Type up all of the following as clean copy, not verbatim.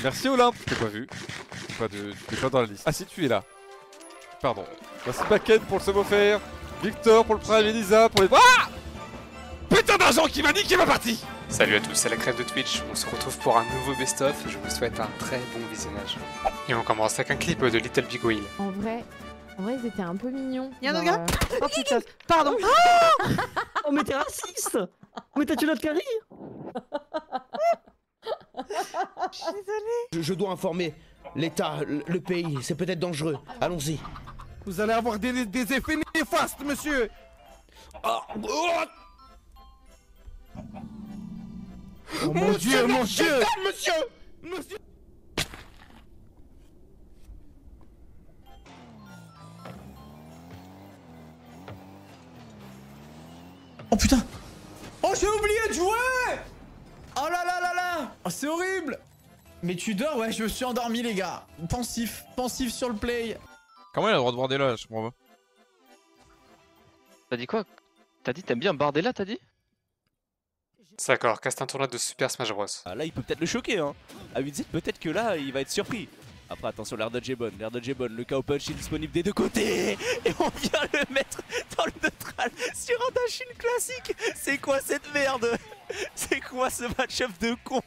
Merci Olympe, je t'ai pas vu. Tu n'es pas dans la liste. Ah si, tu es là. Pardon. Merci Paken pour le sub offert. Victor pour le prime, Elisa pour les... Ah putain d'argent qui m'a niqué ma partie. Salut à tous, c'est la crève de Twitch, on se retrouve pour un nouveau best-of, je vous souhaite un très bon visionnage. Et on commence avec un clip de Little Big Wheel. En vrai, ils étaient un peu mignons. Y'a un autre gars Oh putain, pardon. Oh mais t'es raciste. Mais t'as tué notre Carrie. Je suis désolée. Je dois informer l'État, le pays, c'est peut-être dangereux. Allons-y. Vous allez avoir des effets néfastes, monsieur. Oh mon Dieu, monsieur. Monsieur. Oh putain. Oh j'ai oublié de jouer. Oh là là là là. Oh, c'est horrible. Mais tu dors? Ouais, je me suis endormi les gars. Pensif sur le play. Comment il a le droit de Bardella, je comprends pas. T'as dit quoi? T'as dit t'aimes bien Bardella, t'as dit? C'est d'accord, casse un tournoi de Super Smash Bros. Ah, là il peut peut-être le choquer hein. À 8-7 peut-être que là il va être surpris. Après attention, l'air dodge est bonne, le KO punch est disponible des deux côtés. Et on vient le mettre dans le neutral sur un dash-in classique. C'est quoi cette merde? C'est quoi ce match-up de con?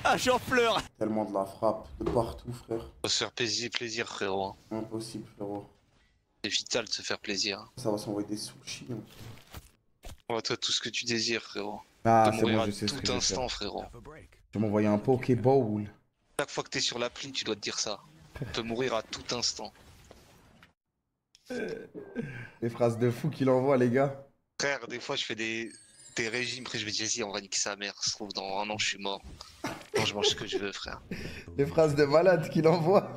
Ah j'en pleure. Tellement de la frappe de partout, frère. Faut se faire plaisir, frérot. Impossible, frérot. C'est vital de se faire plaisir. Ça va s'envoyer des sushis. Envoie-toi tout ce que tu désires, frérot. Ah, Tu c'est mourir bon, à je sais ce que tout je vais instant, faire. frérot. Je vais m'envoyer un Pokéball. Chaque fois que t'es sur l'appli, tu dois te dire ça. Tu peux mourir à tout instant. Les phrases de fou qu'il envoie, les gars. Frère, des fois je fais des régimes, après je me dis vas-y, on va niquer sa mère. Ça se trouve dans un an je suis mort. Non, je mange ce que je veux, frère. Les phrases de malade qu'il envoie.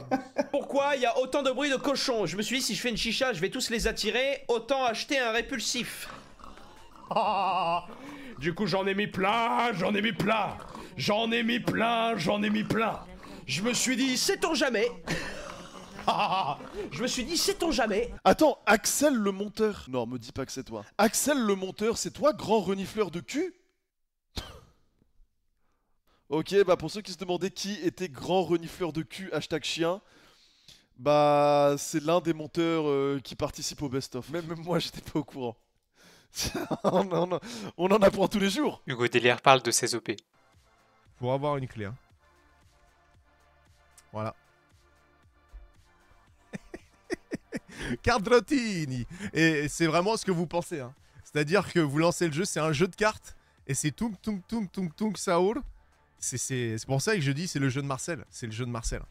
Pourquoi il y a autant de bruit de cochons? Je me suis dit si je fais une chicha, je vais tous les attirer. Autant acheter un répulsif. Du coup, j'en ai mis plein. Je me suis dit sait-on jamais. Je me suis dit sait-on jamais. Attends, Axel le monteur. Non, me dis pas que c'est toi. Axel le monteur, c'est toi, grand renifleur de cul? Ok, bah pour ceux qui se demandaient qui était grand renifleur de cul, hashtag chien, bah c'est l'un des monteurs qui participe au best-of. Même moi, j'étais pas au courant. On en apprend tous les jours. Hugo Delière parle de ses OP. Pour avoir une clé. Hein. Voilà. Cardrotini. Et c'est vraiment ce que vous pensez. Hein. C'est-à-dire que vous lancez le jeu, c'est un jeu de cartes. Et c'est tung tung tung tung tung Saour. C'est pour ça que je dis c'est le jeu de Marcel. C'est le jeu de Marcel.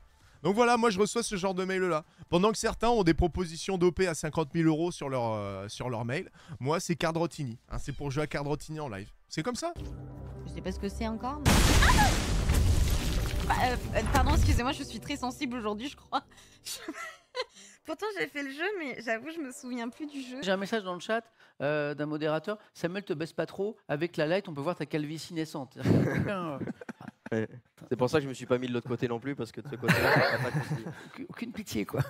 Donc voilà, moi je reçois ce genre de mail là. Pendant que certains ont des propositions d'OP à 50 000 € sur leur mail, moi c'est Cardrotini. Hein, c'est pour jouer à Cardrotini en live. C'est comme ça. Je sais pas ce que c'est encore. Pardon, excusez-moi, je suis très sensible aujourd'hui, je crois. Pourtant j'ai fait le jeu, mais j'avoue je me souviens plus du jeu. J'ai un message dans le chat d'un modérateur. Samuel, te baisse pas trop. Avec la light, on peut voir ta calvitie naissante. C'est pour ça que je me suis pas mis de l'autre côté non plus, parce que de ce côté-là, Aucune pitié, quoi.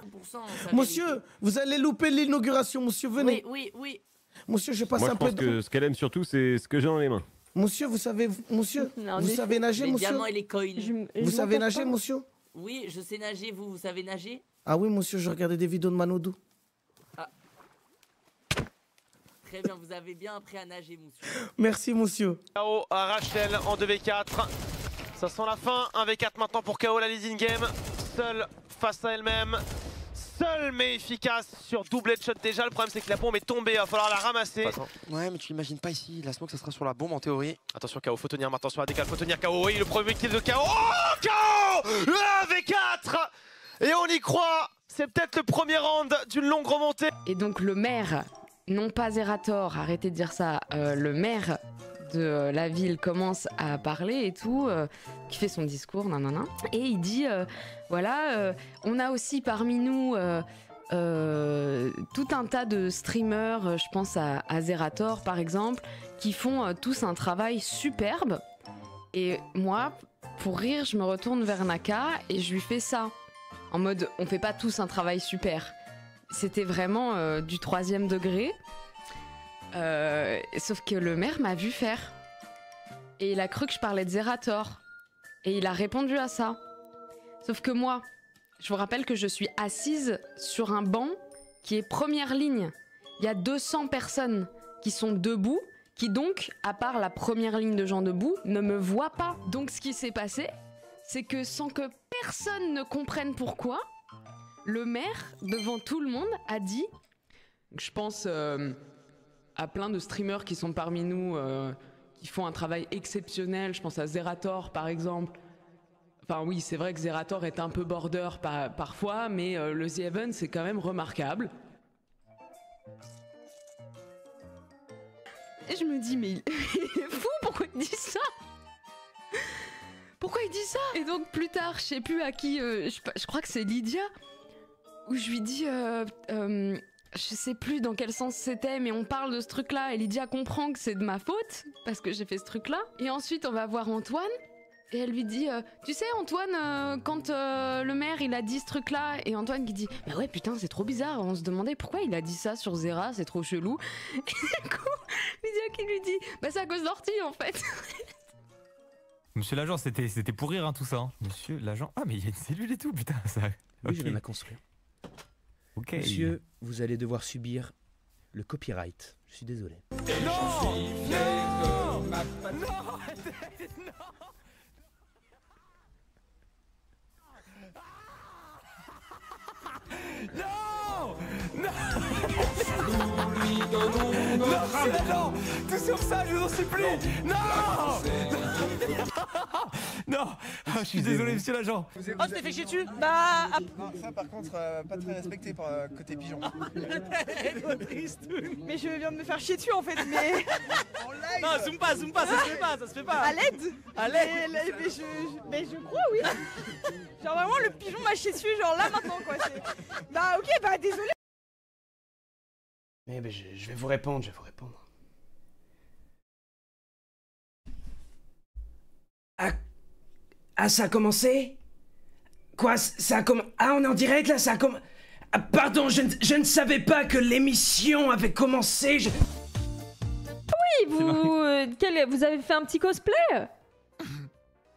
Monsieur, vous allez louper l'inauguration, monsieur, venez. Oui. Monsieur, je passe Moi un je peu pense que ce qu'elle aime surtout c'est ce que j'ai dans les mains. Monsieur, vous savez Non, vous mais- savez nager, Les monsieur? diamants et les coins. Vous savez nager, monsieur? Oui, je sais nager, vous savez nager? Ah oui, monsieur, je regardais des vidéos de Manodou. Très bien, vous avez bien appris à nager, monsieur. Merci, monsieur. KO à Rachel en 2v4. Ça sent la fin. 1v4 maintenant pour KO, la leading game. Seule face à elle-même. Seule mais efficace sur double headshot déjà. Le problème c'est que la bombe est tombée. Il va falloir la ramasser. Ouais, mais tu l'imagines pas ici. La smoke, ça sera sur la bombe en théorie. Attention KO, faut tenir maintenant sur la décale. Faut tenir KO. Oui, le premier kill de KO. Oh, KO 1v4. Et on y croit. C'est peut-être le premier round d'une longue remontée. Et donc le maire, non pas Zerator, arrêtez de dire ça, le maire de la ville commence à parler et tout, qui fait son discours, nanana, et il dit, voilà, on a aussi parmi nous tout un tas de streamers, je pense à Zerator par exemple, qui font tous un travail superbe, et moi, pour rire, je me retourne vers Naka et je lui fais ça, en mode, on fait pas tous un travail super. C'était vraiment du 3e degré. Sauf que le maire m'a vu faire. Et il a cru que je parlais de Zerator. Et il a répondu à ça. Sauf que moi, je vous rappelle que je suis assise sur un banc qui est première ligne. Il y a 200 personnes qui sont debout, qui donc, à part la première ligne de gens debout, ne me voient pas. Donc ce qui s'est passé, c'est que sans que personne ne comprenne pourquoi, le maire, devant tout le monde, a dit... Je pense à plein de streamers qui sont parmi nous, qui font un travail exceptionnel. Je pense à Zerator, par exemple. Enfin oui, c'est vrai que Zerator est un peu border parfois, mais le The Heaven, c'est quand même remarquable. Et je me dis, mais il est fou, pourquoi il dit ça? Pourquoi il dit ça? Et donc plus tard, je sais plus à qui, je crois que c'est Lydia, où je lui dis, je sais plus dans quel sens c'était, mais on parle de ce truc-là, et Lydia comprend que c'est de ma faute, parce que j'ai fait ce truc-là. Et ensuite, on va voir Antoine, et elle lui dit, tu sais Antoine, quand le maire il a dit ce truc-là, et Antoine qui dit, bah ouais putain c'est trop bizarre, on se demandait pourquoi il a dit ça sur Zera, c'est trop chelou. Et du coup, Lydia qui lui dit, bah c'est à cause d'Orty en fait. Monsieur l'agent, c'était pour rire hein, tout ça. Hein. Monsieur l'agent, ah mais il y a une cellule et tout, putain ça... Oui, je vais la construire. Ok. Monsieur, vous allez devoir subir le copyright. Je suis désolé. Non, non, non, non, non, non, tout sur ça, je n'en suis plus. Non, non, je suis désolé, monsieur l'agent. Oh, je t'ai fait chier dessus. Bah, non, ça par contre, pas très respecté par côté pigeon. Mais je viens de me faire chier dessus en fait, mais... Non, zoom pas, ça se fait pas. À l'aide. Mais je crois, oui. Genre vraiment, le pigeon m'a chié dessus, genre là maintenant quoi. Bah ok, bah désolé. Eh ben, je vais vous répondre, Ah, ça a commencé? Quoi, ça a commencé? Ah, on est en direct là, ça a commencé... Ah, pardon, je ne savais pas que l'émission avait commencé, Oui, vous avez fait un petit cosplay?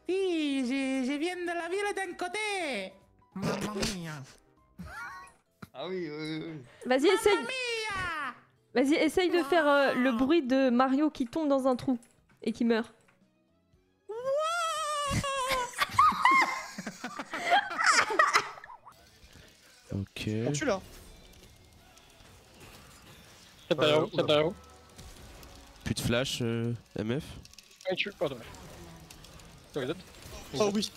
Oui, je viens de la ville d'un côté. Mamma mia. Ah oui. Vas-y, essaye. Vas-y, essaye de faire le bruit de Mario qui tombe dans un trou et qui meurt. Ok. On tue là. C'est derrière où? Plus de flash, MF. Ouais, tue, pas dommage. Oh oui.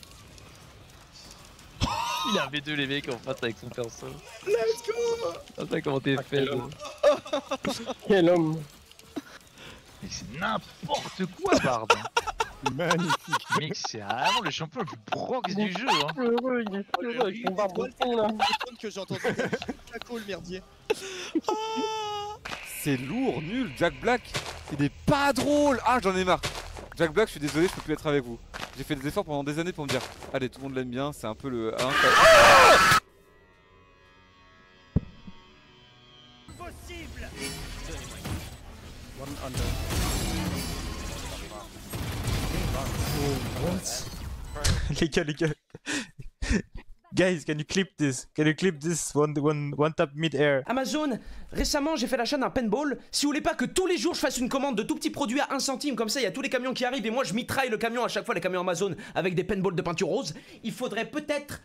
Il avait deux les mecs en face avec son perso. Let's go. Ah, ça comment t'es fait Quel homme. Mais c'est n'importe quoi Bard. Magnifique. Mec c'est vraiment le champion le plus brox du jeu hein. Heureux, il est heureux avec son barbe de fond là. Que j'ai entendu. Taco le merdier. C'est lourd, nul, Jack Black, il est pas drôle. Ah j'en ai marre. Jack Black, je suis désolé, je peux plus être avec vous. J'ai fait des efforts pendant des années pour me dire, allez tout le monde l'aime bien, c'est un peu le... Impossible. Les gars. Guys, can you clip this? Can you clip this one tap mid-air? Amazon, récemment j'ai fait l'achat d'un paintball. Si vous voulez pas que tous les jours je fasse une commande de tout petits produits à 1 centime, comme ça il y a tous les camions qui arrivent et moi je mitraille le camion à chaque fois, les camions Amazon avec des paintballs de peinture rose, il faudrait peut-être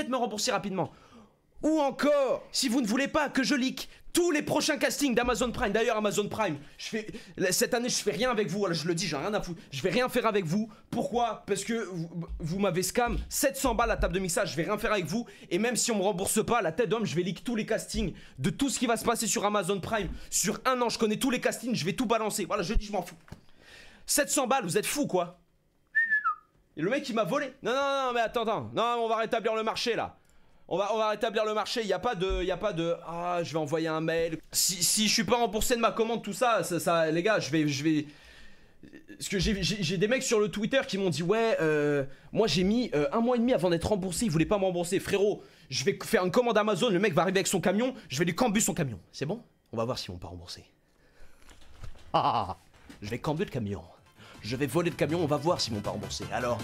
me rembourser rapidement. Ou encore, si vous ne voulez pas que je leak tous les prochains castings d'Amazon Prime. D'ailleurs, Amazon Prime, cette année, je fais rien avec vous. Alors, je le dis, j'ai rien à foutre. Je vais rien faire avec vous. Pourquoi? Parce que vous m'avez scam 700 balles à table de mixage. Je vais rien faire avec vous. Et même si on me rembourse pas, la tête d'homme, je vais leak tous les castings de tout ce qui va se passer sur Amazon Prime. Sur 1 an, je connais tous les castings. Je vais tout balancer. Voilà, je dis, je m'en fous. 700 balles, vous êtes fous, quoi. Et le mec, il m'a volé. Non, mais attends. Non, on va rétablir le marché, là. On va rétablir le marché, il y a pas de ah, je vais envoyer un mail. Si je suis pas remboursé de ma commande, tout ça les gars, je vais parce que j'ai des mecs sur le Twitter qui m'ont dit ouais, moi j'ai mis 1 mois et demi avant d'être remboursé, ils voulaient pas me rembourser. Frérot, je vais faire une commande Amazon, le mec va arriver avec son camion, je vais lui cambuer son camion. C'est bon? On va voir s'ils vont pas rembourser. Je vais cambuer le camion. Je vais voler le camion, on va voir s'ils vont pas rembourser. Alors